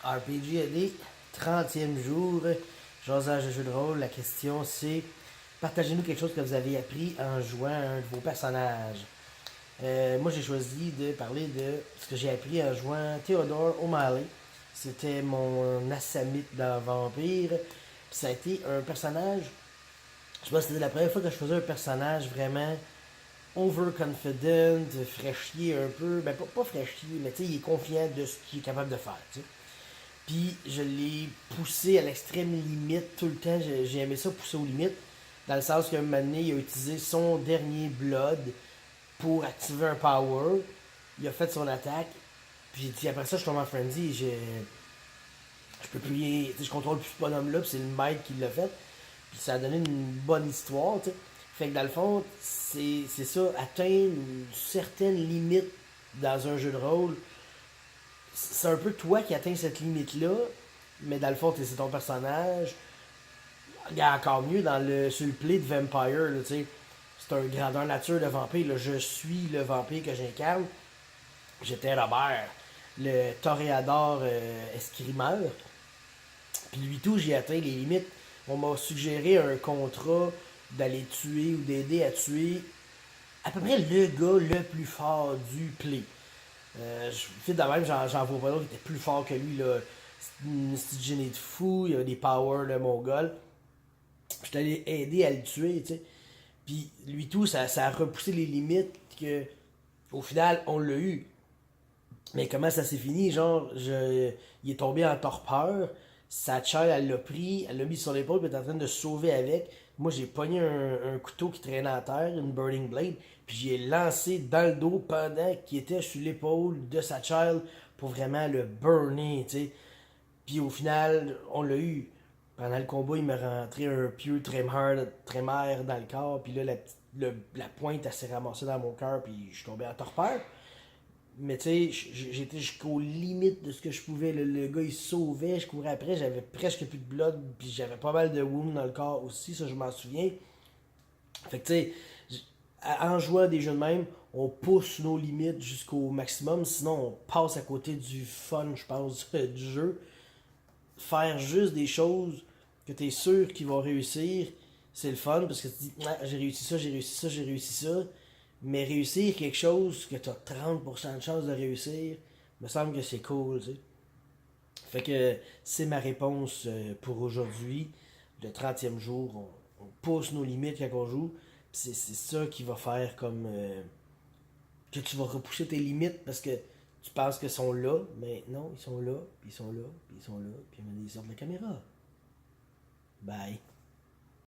RPG 30e jour, jasage de jeu de rôle. La question c'est partagez-nous quelque chose que vous avez appris en jouant un de vos personnages. Moi j'ai choisi de parler de ce que j'ai appris en jouant Theodore O'Malley. C'était mon Assamite dans Vampire. Puis ça a été un personnage. Je sais pas si c'était la première fois que je faisais un personnage vraiment overconfident, fraîchier un peu. Ben pas fraîchier, mais tu sais, il est confiant de ce qu'il est capable de faire. T'sais. Puis je l'ai poussé à l'extrême limite tout le temps. J'ai aimé ça pousser aux limites. Dans le sens qu'un moment donné, il a utilisé son dernier Blood pour activer un power. Il a fait son attaque. Puis j'ai dit après ça, je tombe en frenzy. Je peux plus rien. Je contrôle plus ce bonhomme-là. Puis c'est le maître qui l'a fait. Puis ça a donné une bonne histoire. T'sais. Fait que dans le fond, c'est ça, atteindre une certaine limite dans un jeu de rôle. C'est un peu toi qui atteins cette limite-là, mais dans le fond, c'est ton personnage. Regarde, encore mieux sur le play de Vampire, là, c'est un grandeur nature de vampire. Là, je suis le vampire que j'incarne. J'étais Robert, le toréador escrimeur. Puis lui tout, j'ai atteint les limites. On m'a suggéré un contrat d'aller tuer ou d'aider à tuer à peu près le gars le plus fort du play. Je de même, j'en vois pas d'autres qui était plus fort que lui. Là. C'est une petite génie de fou, il avait des powers de mongol. J'étais allé aider à le tuer, tu sais. Puis lui tout, ça a repoussé les limites que au final, on l'a eu. Mais comment ça s'est fini? Genre, il est tombé en torpeur. Sa chair, elle l'a pris, elle l'a mis sur l'épaule, puis elle est en train de se sauver avec. Moi, j'ai pogné un couteau qui traînait à terre, une burning blade, puis j'ai lancé dans le dos pendant qu'il était sur l'épaule de sa child pour vraiment le burner, tu sais. Puis au final, on l'a eu. Pendant le combat, il m'a rentré un pieu trémère dans le corps, puis là, la pointe, elle s'est ramassée dans mon cœur, puis je suis tombé en torpeur. Mais tu sais, j'étais jusqu'aux limites de ce que je pouvais. Le gars, il sauvait, je courais après, j'avais presque plus de blood, puis j'avais pas mal de wounds dans le corps aussi, ça je m'en souviens. Fait que tu sais, en jouant des jeux de même, on pousse nos limites jusqu'au maximum, sinon on passe à côté du fun, je pense, du jeu. Faire juste des choses que tu es sûr qu'ils vont réussir, c'est le fun parce que tu dis, ah, j'ai réussi ça, j'ai réussi ça, j'ai réussi ça. Mais réussir quelque chose que tu as 30% de chance de réussir, me semble que c'est cool, tu sais. Fait que c'est ma réponse pour aujourd'hui. Le 30e jour, on pousse nos limites quand on joue. C'est ça qui va faire comme que tu vas repousser tes limites parce que tu penses qu'ils sont là, mais non, ils sont là, puis ils sont là, puis ils sont là, puis ils sortent de la caméra. Bye.